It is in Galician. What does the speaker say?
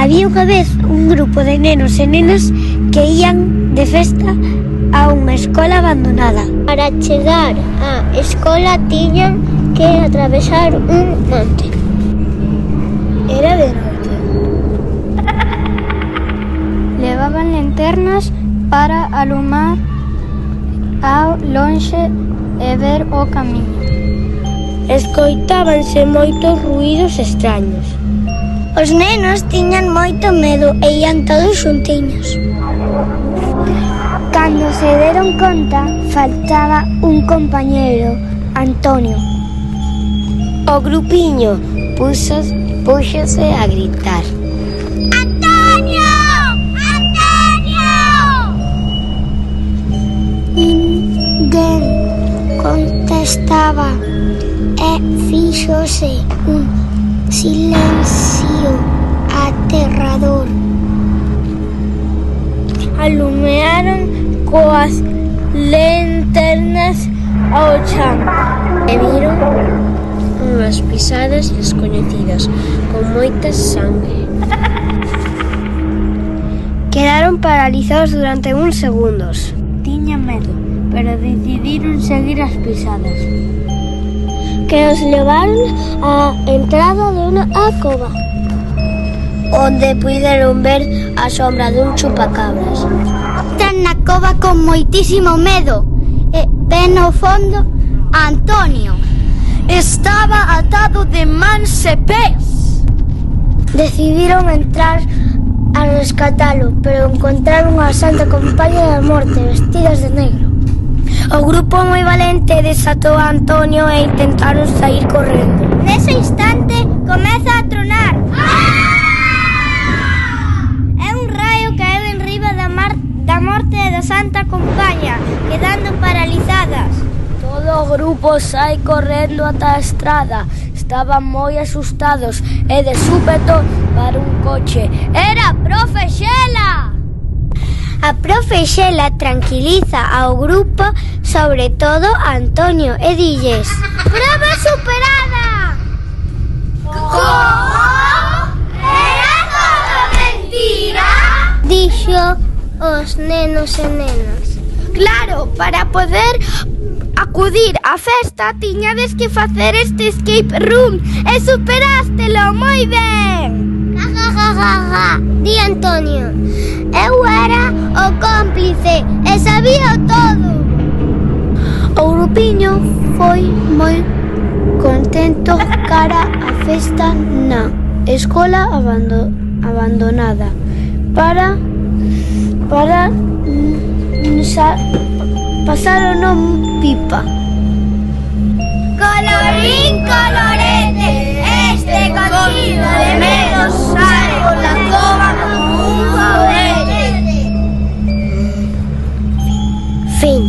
Había unha vez un grupo de nenos e nenas que ían de festa a unha escola abandonada. Para chegar á escola tiñan que atravesar un monte. Era de noite. Levaban linternas para alumar ao lonxe e ver o camiño. Escoitábanse moitos ruídos extraños. Os nenos tiñan moito medo e ían todos xuntiños. Cando se deron conta, faltaba un compañeiro, Antonio. O grupiño púxose a gritar. ¡Antonio! ¡Antonio! Ninguén contestaba e fíxose un silencio aterrador. Alumearon coas linternas ao chan e viron unhas pisadas descoñecidas con moita sangre. Quedaron paralizados durante uns segundos. Tiñan medo, pero decidiron seguir as pisadas, Que os levaron á entrada de unha cova, onde puideron ver a sombra dun chupacabras. Están na cova con moitísimo medo e ven no fondo a Antonio. Estaba atado de mans e pés. Decidiron entrar a rescatalo, pero encontraron a Santa Compaña da Morte vestidas de negro. O grupo moi valente desatou a Antonio e intentaron sair correndo. Nese instante comeza a tronar. É un raio caeu en riba da Morte e da Santa Compaña, quedando paralizadas. Todo o grupo sai correndo ata a estrada. Estaban moi asustados e de súpeto para un coche. Era a profe Xela! A profe Xela tranquiliza ao grupo, sobre todo a Antonio, e dilles: "Prova superada!" Como? Era todo mentira? Dixo os nenos e nenas. Claro, para poder acudir á festa tiñades que facer este escape room e superástelo moi ben. Ja, di Antonio. Eu era o cómplice e sabía todo. O grupiño foi moi contento cara a festa na escola abandonada. Pasaron pipa. Colorín colorete, este contigo de medo sale por la cova como un juguete. Fin.